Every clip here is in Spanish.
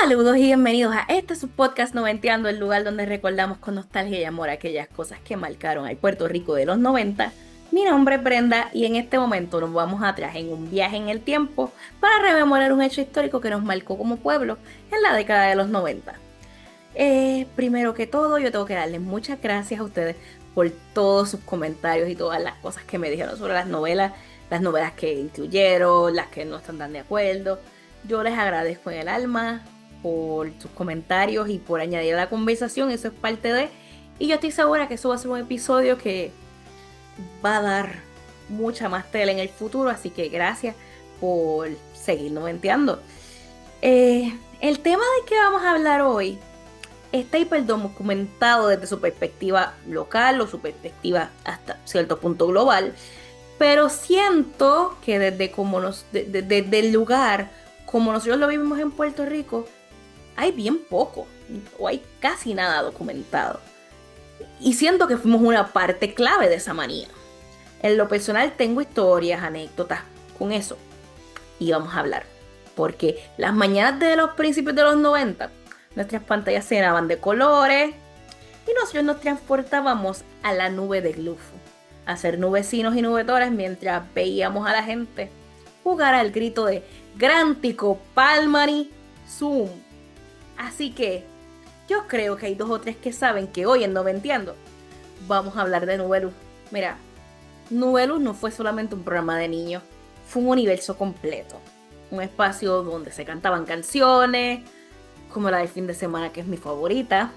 Saludos y bienvenidos a este su podcast Noventeando, el lugar donde recordamos con nostalgia y amor aquellas cosas que marcaron al Puerto Rico de los 90. Mi nombre es Brenda y en este momento nos vamos atrás en un viaje en el tiempo para rememorar un hecho histórico que nos marcó como pueblo en la década de los 90. Primero que todo, yo tengo que darles muchas gracias a ustedes por todos sus comentarios y todas las cosas que me dijeron sobre las novelas que incluyeron, las que no están tan de acuerdo. Yo les agradezco en el alma por sus comentarios y por añadir a la conversación, eso es parte de... Y yo estoy segura que eso va a ser un episodio que va a dar mucha más tela en el futuro, así que gracias por seguir noventeando. El tema del que vamos a hablar hoy está hiperdocumentado desde su perspectiva local o su perspectiva hasta cierto punto global, pero siento que desde el lugar como nosotros lo vivimos en Puerto Rico, hay bien poco o hay casi nada documentado. Y siento que fuimos una parte clave de esa manía. En lo personal tengo historias, anécdotas con eso y vamos a hablar. Porque las mañanas de los principios de los 90 nuestras pantallas se llenaban de colores y nosotros nos transportábamos a la nube de glufo, a ser nubecinos y nubetoras mientras veíamos a la gente jugar al grito de Grántico, Palmari, Zoom. Así que yo creo que hay dos o tres que saben que hoy en Noventeando vamos a hablar de Nubeluz. Mira, Nubeluz no fue solamente un programa de niños, fue un universo completo. Un espacio donde se cantaban canciones, como la del fin de semana, que es mi favorita.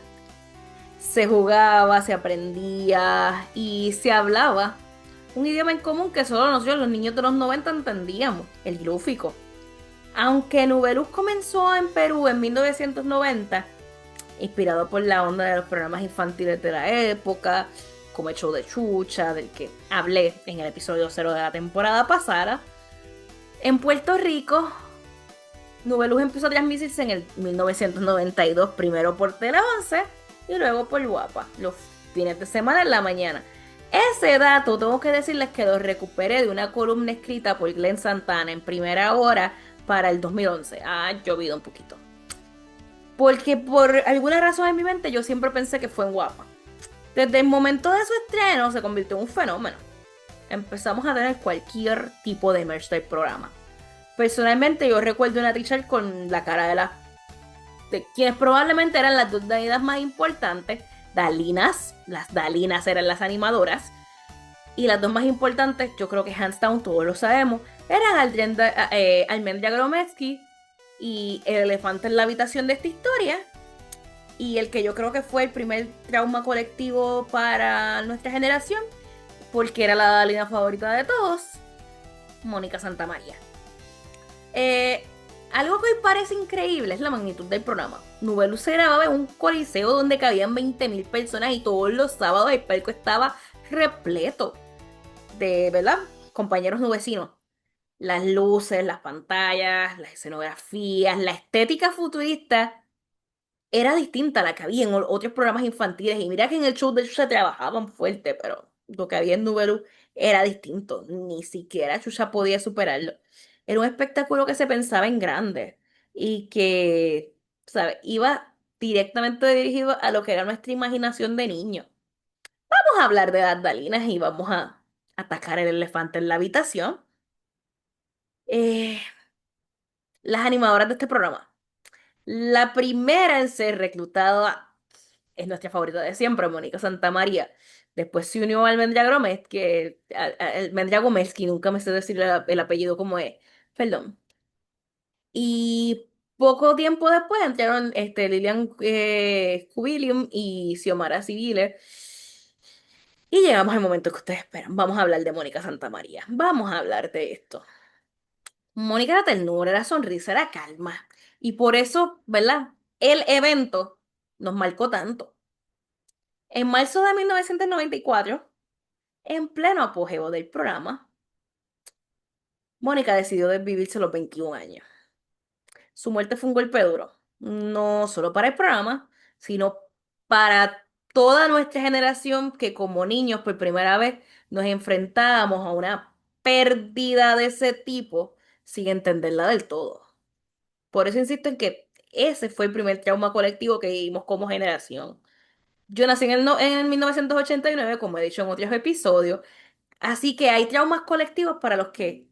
Se jugaba, se aprendía y se hablaba un idioma en común que solo nosotros, los niños de los 90, entendíamos, el glúfico. Aunque Nubeluz comenzó en Perú en 1990, inspirado por la onda de los programas infantiles de la época, como el show de Chucha, del que hablé en el episodio 0 de la temporada pasada, en Puerto Rico, Nubeluz empezó a transmitirse en el 1992, primero por Tele 11 y luego por Guapa, los fines de semana en la mañana. Ese dato tengo que decirles que lo recuperé de una columna escrita por Glenn Santana en Primera Hora para el 2011. Ha llovido un poquito. Porque por alguna razón en mi mente yo siempre pensé que fue en Guapa. Desde el momento de su estreno se convirtió en un fenómeno. Empezamos a tener cualquier tipo de merch del programa. Personalmente yo recuerdo una t-shirt con la cara de quienes probablemente eran las dos Dalinas más importantes. Dalinas, las Dalinas eran las animadoras. Y las dos más importantes, yo creo que hands down, todos lo sabemos, eran Almendra Grometsky y el elefante en la habitación de esta historia. Y el que yo creo que fue el primer trauma colectivo para nuestra generación, porque era la Dalina favorita de todos, Mónica Santamaría. Algo que hoy parece increíble es la magnitud del programa. Nubeluz se grababa en un coliseo donde cabían 20.000 personas y todos los sábados el palco estaba repleto de, ¿verdad?, compañeros nubecinos. Las luces, las pantallas, las escenografías, la estética futurista era distinta a la que había en otros programas infantiles. Y mira que en el show de Chucha trabajaban fuerte, pero lo que había en Nubeluz era distinto. Ni siquiera Chucha podía superarlo. Era un espectáculo que se pensaba en grande y que, ¿sabes?, iba directamente dirigido a lo que era nuestra imaginación de niño. Vamos a hablar de las Dalinas y vamos a atacar el elefante en la habitación. Eh, las animadoras de este programa. La primera en ser reclutada es nuestra favorita de siempre, Mónica Santamaría. Después se unió a Almendra Gómez, Almendra Gómez, que nunca me sé decir el apellido como es. Perdón. Y poco tiempo después entraron Lilian Cubilium y Xiomara Civile. Y llegamos al momento que ustedes esperan. Vamos a hablar de Mónica Santamaría. Vamos a hablar de esto. Mónica era ternura, era sonrisa, era calma. Y por eso, ¿verdad? El evento nos marcó tanto. En marzo de 1994, en pleno apogeo del programa, Mónica decidió desvivirse a los 21 años. Su muerte fue un golpe duro, no solo para el programa, sino para toda nuestra generación que como niños por primera vez nos enfrentábamos a una pérdida de ese tipo sin entenderla del todo. Por eso insisto en que ese fue el primer trauma colectivo que vivimos como generación. Yo nací en en el 1989, como he dicho en otros episodios, así que hay traumas colectivos para los que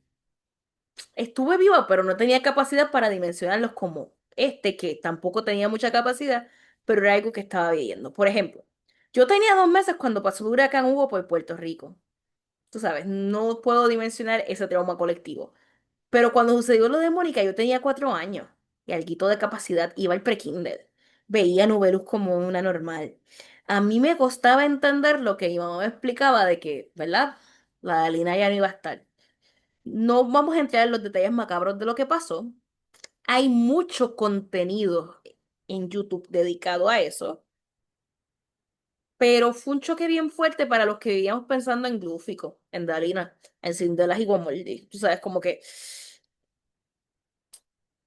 estuve viva, pero no tenía capacidad para dimensionarlos como este, que tampoco tenía mucha capacidad, pero era algo que estaba viviendo. Por ejemplo, yo tenía 2 meses cuando pasó el huracán Hugo por Puerto Rico. Tú sabes, no puedo dimensionar ese trauma colectivo. Pero cuando sucedió lo de Mónica, yo tenía 4 años y alguito de capacidad, iba al prekinder. Veía Nubeluz como una normal. A mí me costaba entender lo que mi mamá me explicaba de que, ¿verdad? La Lina ya no iba a estar. No vamos a entrar en los detalles macabros de lo que pasó. Hay mucho contenido en YouTube dedicado a eso, pero fue un choque bien fuerte para los que vivíamos pensando en Glúfico, en Dalina, en Cindelas y Guamoldi. Tú sabes, como que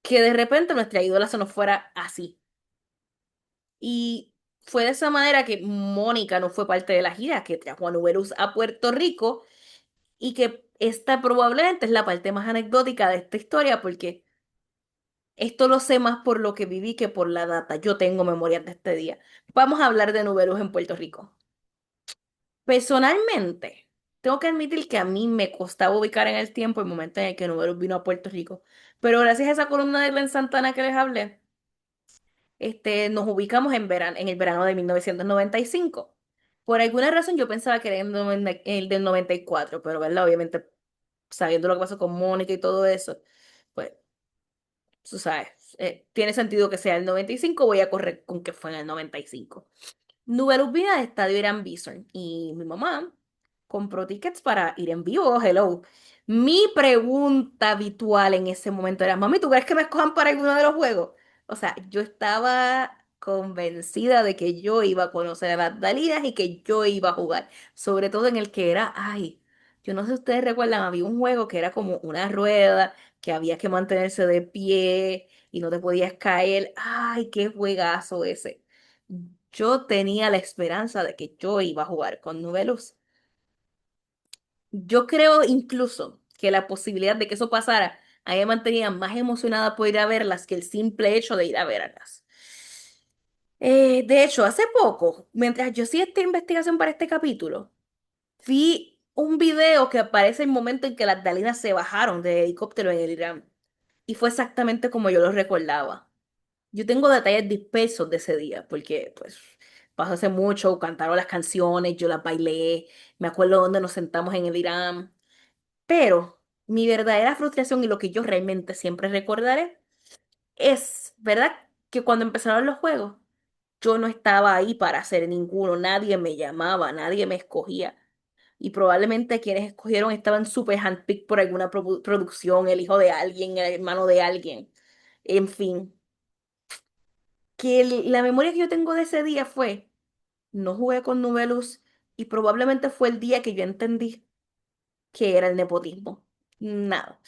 de repente nuestra ídola se nos fuera así. Y fue de esa manera que Mónica no fue parte de la gira que trajo a Nubeluz a Puerto Rico y que esta probablemente es la parte más anecdótica de esta historia porque esto lo sé más por lo que viví que por la data. Yo tengo memorias de este día. Vamos a hablar de Nubeluz en Puerto Rico. Personalmente, tengo que admitir que a mí me costaba ubicar en el tiempo el momento en el que Nubeluz vino a Puerto Rico. Pero gracias a esa columna de Glenn Santana que les hablé, nos ubicamos en el verano de 1995. Por alguna razón yo pensaba que era el del 94, pero ¿verdad? Obviamente, sabiendo lo que pasó con Mónica y todo eso, pues, tú sabes, tiene sentido que sea el 95, voy a correr con que fue en el 95. Nubeluz vino al estadio Irán Bison y mi mamá compró tickets para ir en vivo, hello. Mi pregunta habitual en ese momento era, mami, ¿tú crees que me escojan para alguno de los juegos? O sea, yo estaba convencida de que yo iba a conocer a las Dalinas y que yo iba a jugar, sobre todo en el que era, ay, yo no sé si ustedes recuerdan, había un juego que era como una rueda, que había que mantenerse de pie y no te podías caer. Ay, qué juegazo ese. Yo tenía la esperanza de que yo iba a jugar con Nubeluz. Yo creo incluso que la posibilidad de que eso pasara a mí me mantenía más emocionada por ir a verlas que el simple hecho de ir a verlas. De hecho, hace poco, mientras yo hacía esta investigación para este capítulo, vi un video que aparece en el momento en que las Dalinas se bajaron del helicóptero en el Irán. Y fue exactamente como yo lo recordaba. Yo tengo detalles dispersos de ese día, porque pues pasó hace mucho, cantaron las canciones, yo las bailé, me acuerdo dónde nos sentamos en el Irán, pero mi verdadera frustración y lo que yo realmente siempre recordaré es, ¿verdad? Que cuando empezaron los juegos, yo no estaba ahí para hacer ninguno, nadie me llamaba, nadie me escogía. Y probablemente quienes escogieron estaban súper handpicked por alguna producción, el hijo de alguien, el hermano de alguien. En fin, que la memoria que yo tengo de ese día fue, no jugué con Nubeluz y probablemente fue el día que yo entendí que era el nepotismo. Nada.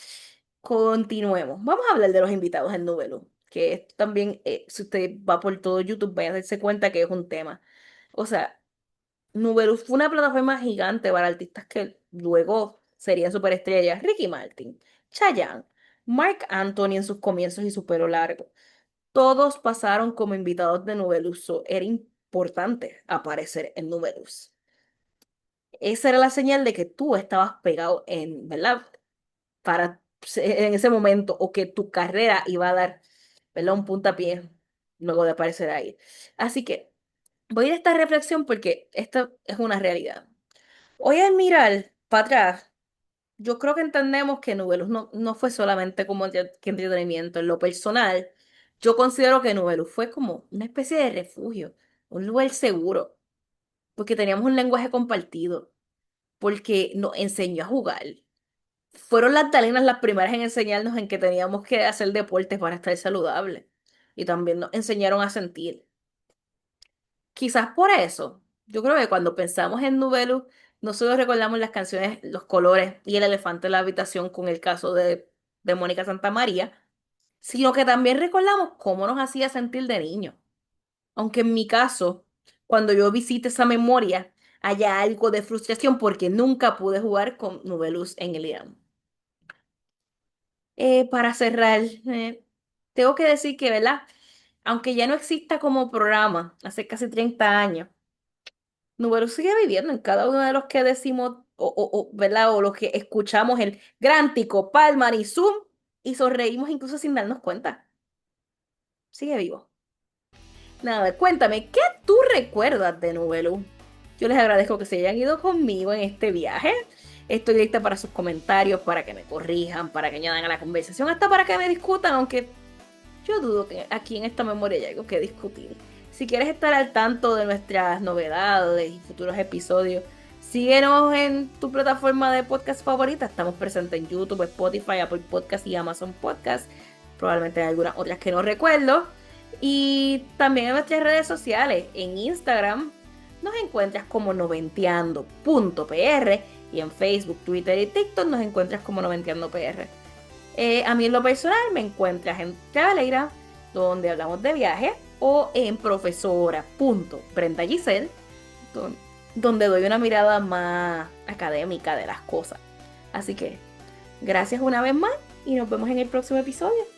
Continuemos. Vamos a hablar de los invitados en Nubeluz, que esto también, si usted va por todo YouTube, vaya a darse cuenta que es un tema. O sea, Nubeluz fue una plataforma gigante para artistas que luego serían superestrellas. Ricky Martin, Chayanne, Marc Anthony en sus comienzos y su pelo largo. Todos pasaron como invitados de Nubeluz, so era importante aparecer en Nubeluz. Esa era la señal de que tú estabas pegado en, ¿verdad? En ese momento, o que tu carrera iba a dar, ¿verdad? Un puntapié luego de aparecer ahí. Así que voy a ir a esta reflexión porque esta es una realidad. Hoy al mirar para atrás, yo creo que entendemos que Nubeluz no fue solamente como que entretenimiento. En lo personal, yo considero que Nubeluz fue como una especie de refugio, un lugar seguro, porque teníamos un lenguaje compartido, porque nos enseñó a jugar. Fueron las Dalinas las primeras en enseñarnos en que teníamos que hacer deportes para estar saludables. Y también nos enseñaron a sentir. Quizás por eso, yo creo que cuando pensamos en Nubeluz, no solo recordamos las canciones, los colores y el elefante en la habitación con el caso de Mónica Santamaría, sino que también recordamos cómo nos hacía sentir de niño. Aunque en mi caso, cuando yo visite esa memoria, haya algo de frustración porque nunca pude jugar con Nubeluz en el Irán. Para cerrar, tengo que decir que, ¿verdad? aunque ya no exista como programa, hace casi 30 años, Número sigue viviendo en cada uno de los que decimos, ¿verdad? O los que escuchamos el Grántico, Palmar y Zoom, y sonreímos incluso sin darnos cuenta. Sigue vivo. Nada, cuéntame, ¿qué tú recuerdas de Nubelu? Yo les agradezco que se hayan ido conmigo en este viaje. Estoy lista para sus comentarios, para que me corrijan, para que añadan a la conversación, hasta para que me discutan, aunque yo dudo que aquí en esta memoria hay algo que discutir. Si quieres estar al tanto de nuestras novedades y futuros episodios, síguenos en tu plataforma de podcast favorita. Estamos presentes en YouTube, Spotify, Apple Podcast y Amazon Podcast. Probablemente hay algunas otras que no recuerdo. Y también en nuestras redes sociales. En Instagram nos encuentras como noventeando.pr y en Facebook, Twitter y TikTok nos encuentras como noventeandopr. A mí en lo personal me encuentras en Telegram, donde hablamos de viajes, o en profesora.brendagisel, donde doy una mirada más académica de las cosas. Así que, gracias una vez más y nos vemos en el próximo episodio.